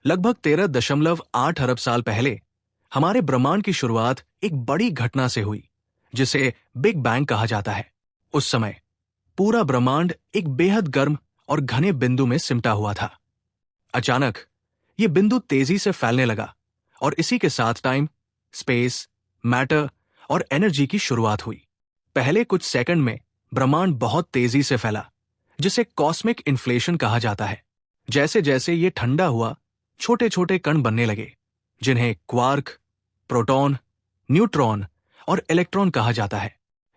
लगभग 13.8 अरब साल पहले हमारे ब्रह्मांड की शुरुआत एक बड़ी घटना से हुई जिसे बिग बैंग कहा जाता है। उस समय पूरा ब्रह्मांड एक बेहद गर्म और घने बिंदु में सिमटा हुआ था। अचानक यह बिंदु तेजी से फैलने लगा और इसी के साथ टाइम, स्पेस, मैटर और एनर्जी की शुरुआत हुई। पहले कुछ सेकंड में ब्रह्मांड बहुत तेजी से फैला, जिसे कॉस्मिक इन्फ्लेशन कहा जाता है। जैसे जैसे ये ठंडा हुआ, छोटे छोटे कण बनने लगे जिन्हें क्वार्क, प्रोटॉन, न्यूट्रॉन और इलेक्ट्रॉन कहा जाता है।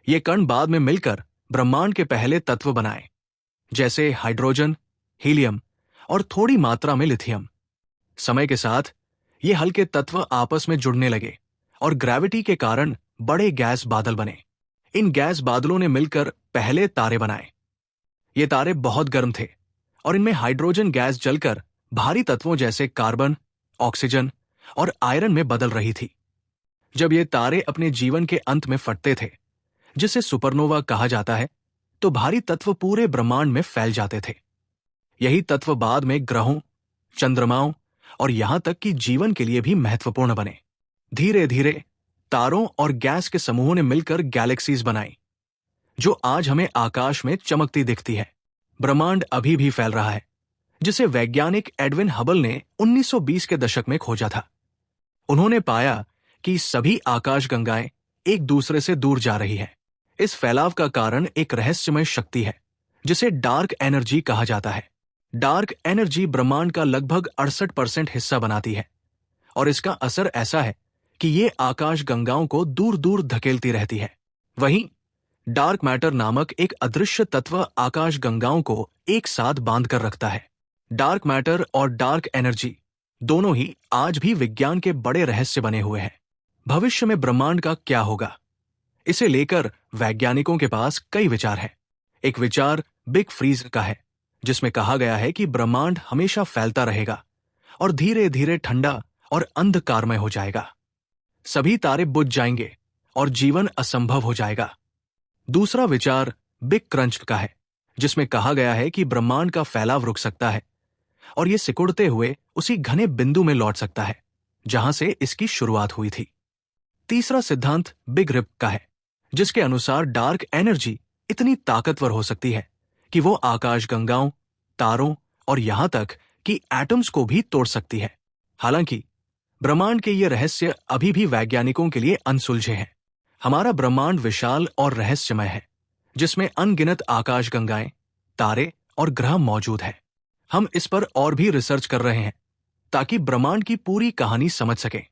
ये कण बाद में मिलकर ब्रह्मांड के पहले तत्व बनाए, जैसे हाइड्रोजन, हीलियम और थोड़ी मात्रा में लिथियम। समय के साथ ये हल्के तत्व आपस में जुड़ने लगे और ग्रेविटी के कारण बड़े गैस बादल बने। इन गैस बादलों ने मिलकर पहले तारे बनाए। ये तारे बहुत गर्म थे और इनमें हाइड्रोजन गैस जलकर भारी तत्वों जैसे कार्बन, ऑक्सीजन और आयरन में बदल रही थी। जब ये तारे अपने जीवन के अंत में फटते थे, जिसे सुपरनोवा कहा जाता है, तो भारी तत्व पूरे ब्रह्मांड में फैल जाते थे। यही तत्व बाद में ग्रहों, चंद्रमाओं और यहां तक कि जीवन के लिए भी महत्वपूर्ण बने। धीरे धीरे तारों और गैस के समूहों ने मिलकर गैलेक्सीज बनाई, जो आज हमें आकाश में चमकती दिखती है। ब्रह्मांड अभी भी फैल रहा है, जिसे वैज्ञानिक एडविन हबल ने 1920 के दशक में खोजा था। उन्होंने पाया कि सभी आकाशगंगाएं एक दूसरे से दूर जा रही हैं। इस फैलाव का कारण एक रहस्यमय शक्ति है, जिसे डार्क एनर्जी कहा जाता है। डार्क एनर्जी ब्रह्मांड का लगभग 68% हिस्सा बनाती है और इसका असर ऐसा है कि ये आकाशगंगाओं को दूर दूर धकेलती रहती है। वहीं डार्क मैटर नामक एक अदृश्य तत्व आकाशगंगाओं को एक साथ बांध कर रखता है। डार्क मैटर और डार्क एनर्जी दोनों ही आज भी विज्ञान के बड़े रहस्य बने हुए हैं। भविष्य में ब्रह्मांड का क्या होगा, इसे लेकर वैज्ञानिकों के पास कई विचार हैं। एक विचार बिग फ्रीज का है, जिसमें कहा गया है कि ब्रह्मांड हमेशा फैलता रहेगा और धीरे धीरे ठंडा और अंधकारमय हो जाएगा। सभी तारे बुझ जाएंगे और जीवन असंभव हो जाएगा। दूसरा विचार बिग क्रंच का है, जिसमें कहा गया है कि ब्रह्मांड का फैलाव रुक सकता है और ये सिकुड़ते हुए उसी घने बिंदु में लौट सकता है जहां से इसकी शुरुआत हुई थी। तीसरा सिद्धांत बिग रिप का है, जिसके अनुसार डार्क एनर्जी इतनी ताकतवर हो सकती है कि वो आकाशगंगाओं, तारों और यहां तक कि एटम्स को भी तोड़ सकती है। हालांकि ब्रह्मांड के ये रहस्य अभी भी वैज्ञानिकों के लिए अनसुलझे हैं। हमारा ब्रह्मांड विशाल और रहस्यमय है, जिसमें अनगिनत आकाशगंगाएं, तारे और ग्रह मौजूद हैं। हम इस पर और भी रिसर्च कर रहे हैं ताकि ब्रह्मांड की पूरी कहानी समझ सकें।